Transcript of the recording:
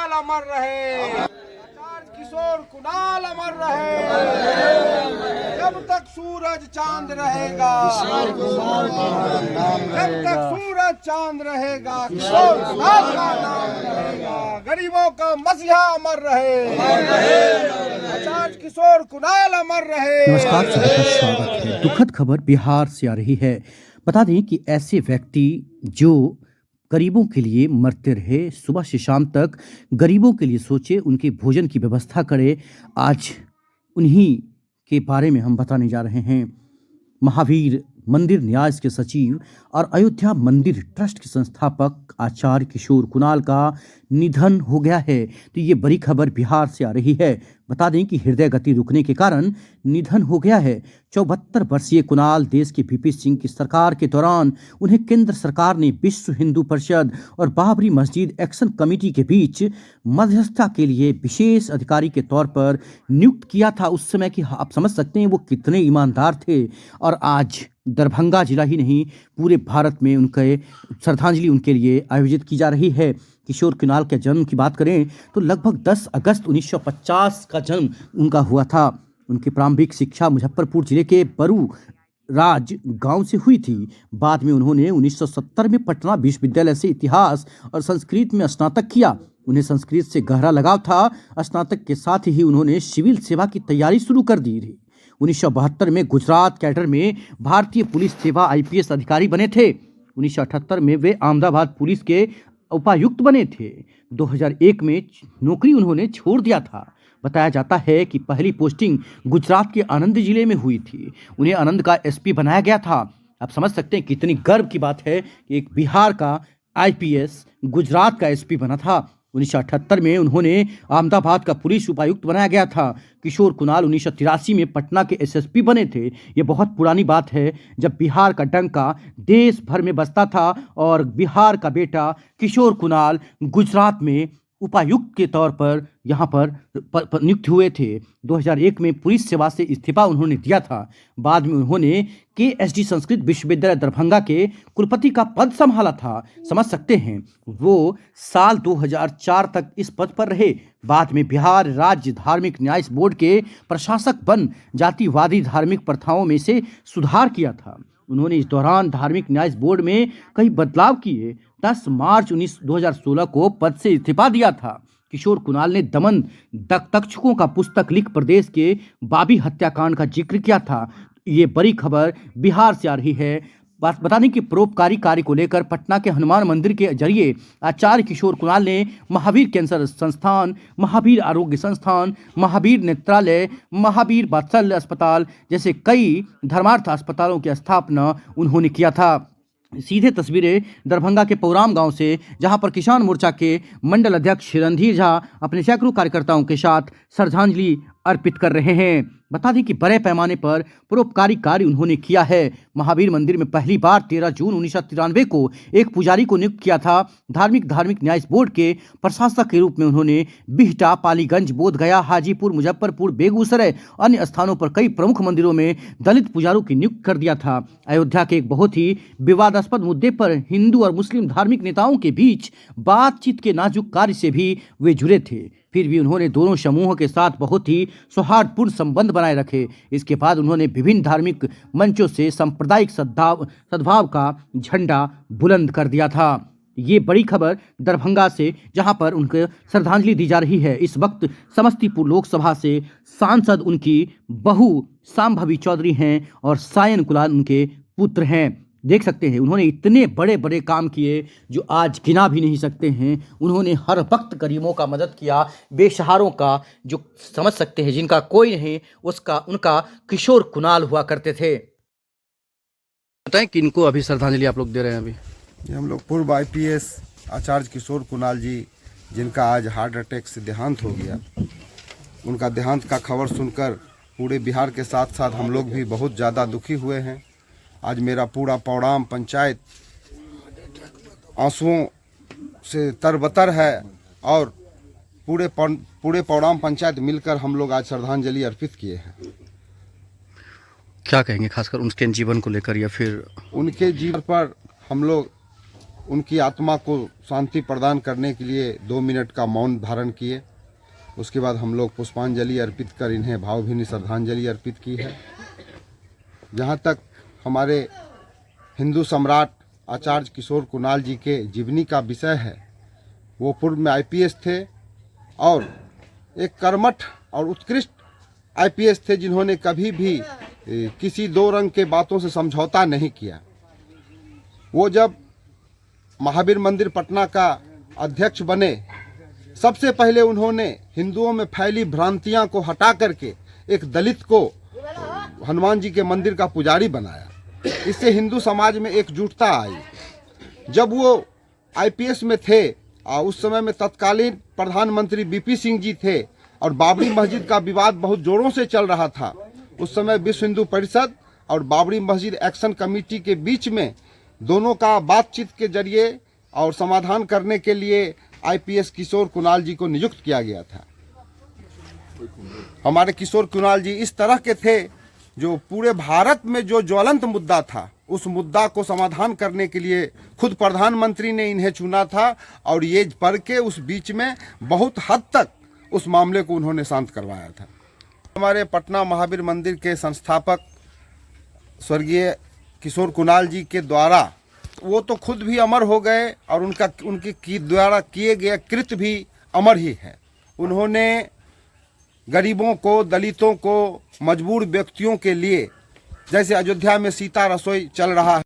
कुणाल अमर रहे, आचार्य किशोर कुणाल अमर रहे, जब तक सूरज चांद रहेगा, जब तक सूरज चांद रहेगा, किशोर कुणाल का नाम रहेगा, गरीबों का मसीहा अमर रहे, आचार्य किशोर कुणाल अमर रहे। नमस्कार, सभी का स्वागत है। दुखद खबर बिहार से आ रही है। बता दें कि ऐसे व्यक्ति जो गरीबों के लिए मरते रहे, सुबह से शाम तक गरीबों के लिए सोचे, उनके भोजन की व्यवस्था करे, आज उन्हीं के बारे में हम बताने जा रहे हैं। महावीर मंदिर न्यास के सचिव और अयोध्या मंदिर ट्रस्ट के संस्थापक आचार्य किशोर कुणाल का निधन हो गया है। तो ये बड़ी खबर बिहार से आ रही है। बता दें कि हृदय गति रुकने के कारण निधन हो गया है। 74 वर्षीय कुणाल देश के वीपी सिंह की सरकार के दौरान उन्हें केंद्र सरकार ने विश्व हिंदू परिषद और बाबरी मस्जिद एक्शन कमेटी के बीच मध्यस्थता के लिए विशेष अधिकारी के तौर पर नियुक्त किया था। उस समय की आप समझ सकते हैं वो कितने ईमानदार थे। और आज दरभंगा जिला ही नहीं, पूरे भारत में उनके श्रद्धांजलि उनके लिए आयोजित की जा रही है। किशोर कुणाल के जन्म की बात करें तो लगभग 10 अगस्त 1950 का जन्म उनका हुआ था। उनकी प्रारंभिक शिक्षा मुजफ्फरपुर जिले के बरू राज गांव से हुई थी। बाद में उन्होंने 1970 में पटना विश्वविद्यालय से इतिहास और संस्कृत में स्नातक किया। उन्हें संस्कृत से गहरा लगाव था। स्नातक के साथ ही उन्होंने सिविल सेवा की तैयारी शुरू कर दी थी। 1972 में गुजरात कैडर में भारतीय पुलिस सेवा आईपीएस अधिकारी बने थे। 1978 में वे अहमदाबाद पुलिस के उपायुक्त बने थे। 2001 में नौकरी उन्होंने छोड़ दिया था। बताया जाता है कि पहली पोस्टिंग गुजरात के आनंद जिले में हुई थी। उन्हें आनंद का एसपी बनाया गया था। आप समझ सकते हैं कितनी गर्व की बात है कि एक बिहार का आईपीएस गुजरात का एसपी बना था। 1978 में उन्होंने अहमदाबाद का पुलिस उपायुक्त बनाया गया था। किशोर कुणाल 1983 में पटना के एसएसपी बने थे। ये बहुत पुरानी बात है, जब बिहार का डंका देश भर में बजता था और बिहार का बेटा किशोर कुणाल गुजरात में उपायुक्त के तौर पर यहाँ पर नियुक्त हुए थे। 2001 में पुलिस सेवा से इस्तीफा उन्होंने दिया था। बाद में उन्होंने केएसडी संस्कृत विश्वविद्यालय दरभंगा के कुलपति का पद संभाला था। समझ सकते हैं वो साल 2004 तक इस पद पर रहे। बाद में बिहार राज्य धार्मिक न्याय बोर्ड के प्रशासक बन जातिवादी धार्मिक प्रथाओं में से सुधार किया था। उन्होंने इस दौरान धार्मिक न्याय बोर्ड में कई बदलाव किए। 10 मार्च 2016 को पद से इस्तीफा दिया था। किशोर कुणाल ने दमन तक्षकों का पुस्तक लिख प्रदेश के बाबी हत्याकांड का जिक्र किया था। ये बड़ी खबर बिहार से आ रही है। बता दें कि परोपकारी कार्य को लेकर पटना के हनुमान मंदिर के जरिए आचार्य किशोर कुणाल ने महावीर कैंसर संस्थान, महावीर आरोग्य संस्थान, महावीर नेत्रालय, महावीर वात्सल्य अस्पताल जैसे कई धर्मार्थ अस्पतालों की स्थापना उन्होंने किया था। सीधे तस्वीरें दरभंगा के पौराम गांव से, जहां पर किसान मोर्चा के मंडल अध्यक्ष रणधीर झा अपने सैकड़ों कार्यकर्ताओं के साथ श्रद्धांजलि अर्पित कर रहे हैं। बता दें कि बड़े पैमाने पर परोपकारी कार्य उन्होंने किया है। महावीर मंदिर में पहली बार 13 जून 1993 को एक पुजारी को नियुक्त किया था। धार्मिक न्याय बोर्ड के प्रशासक के रूप में उन्होंने बिहटा, पालीगंज, बोधगया, हाजीपुर, मुजफ्फरपुर, बेगूसराय अन्य स्थानों पर कई प्रमुख मंदिरों में दलित पुजारियों की नियुक्त कर दिया था। अयोध्या के एक बहुत ही विवादास्पद मुद्दे पर हिंदू और मुस्लिम धार्मिक नेताओं के बीच बातचीत के नाजुक कार्य से भी वे जुड़े थे। फिर भी उन्होंने दोनों समूहों के साथ बहुत ही सौहार्दपूर्ण संबंध बनाए रखे। इसके बाद उन्होंने विभिन्न धार्मिक मंचों से सांप्रदायिक सद्भाव का झंडा बुलंद कर दिया था। ये बड़ी खबर दरभंगा से, जहां पर उनके श्रद्धांजलि दी जा रही है। इस वक्त समस्तीपुर लोकसभा से सांसद उनकी बहू सांभवी चौधरी हैं और सायन कुणाल उनके पुत्र हैं। देख सकते हैं उन्होंने इतने बड़े बड़े काम किए जो आज गिना भी नहीं सकते हैं। उन्होंने हर वक्त गरीबों का मदद किया, बेसहारों का, जो समझ सकते हैं जिनका कोई नहीं, उनका किशोर कुणाल हुआ करते थे। बताएं कि इनको अभी श्रद्धांजलि आप लोग दे रहे हैं। अभी हम लोग पूर्व आईपीएस आचार्य किशोर कुणाल जी, जिनका आज हार्ट अटैक से देहांत हो गया, उनका देहांत का खबर सुनकर पूरे बिहार के साथ साथ हम लोग भी बहुत ज़्यादा दुखी हुए हैं। आज मेरा पूरा पौड़ाम पंचायत आंसुओं से तरबतर है और पूरे पौड़ाम पंचायत मिलकर हम लोग आज श्रद्धांजलि अर्पित किए हैं। क्या कहेंगे खासकर उनके जीवन को लेकर, या फिर उनके जीवन पर हम लोग उनकी आत्मा को शांति प्रदान करने के लिए 2 मिनट का मौन धारण किए। उसके बाद हम लोग पुष्पांजलि अर्पित कर इन्हें भावभीनी श्रद्धांजलि अर्पित की है। जहाँ तक हमारे हिंदू सम्राट आचार्य किशोर कुणाल जी के जीवनी का विषय है, वो पूर्व में आईपीएस थे और एक कर्मठ और उत्कृष्ट आईपीएस थे, जिन्होंने कभी भी किसी दो रंग के बातों से समझौता नहीं किया। वो जब महावीर मंदिर पटना का अध्यक्ष बने, सबसे पहले उन्होंने हिंदुओं में फैली भ्रांतियां को हटा करके एक दलित को हनुमान जी के मंदिर का पुजारी बनाया। इससे हिंदू समाज में एकजुटता आई। जब वो आईपीएस में थे, उस समय में तत्कालीन प्रधानमंत्री बीपी सिंह जी थे और बाबरी मस्जिद का विवाद बहुत जोरों से चल रहा था। उस समय विश्व हिंदू परिषद और बाबरी मस्जिद एक्शन कमेटी के बीच में दोनों का बातचीत के जरिए और समाधान करने के लिए आईपीएस किशोर कुणाल जी को नियुक्त किया गया था। हमारे किशोर कुणाल जी इस तरह के थे जो पूरे भारत में जो ज्वलंत मुद्दा था, उस मुद्दा को समाधान करने के लिए खुद प्रधानमंत्री ने इन्हें चुना था और ये पढ़ के उस बीच में बहुत हद तक उस मामले को उन्होंने शांत करवाया था। हमारे पटना महावीर मंदिर के संस्थापक स्वर्गीय किशोर कुणाल जी के द्वारा, वो तो खुद भी अमर हो गए और उनके द्वारा किए गए कृत्य भी अमर ही है। उन्होंने गरीबों को, दलितों को, मजबूर व्यक्तियों के लिए, जैसे अयोध्या में सीता रसोई चल रहा है,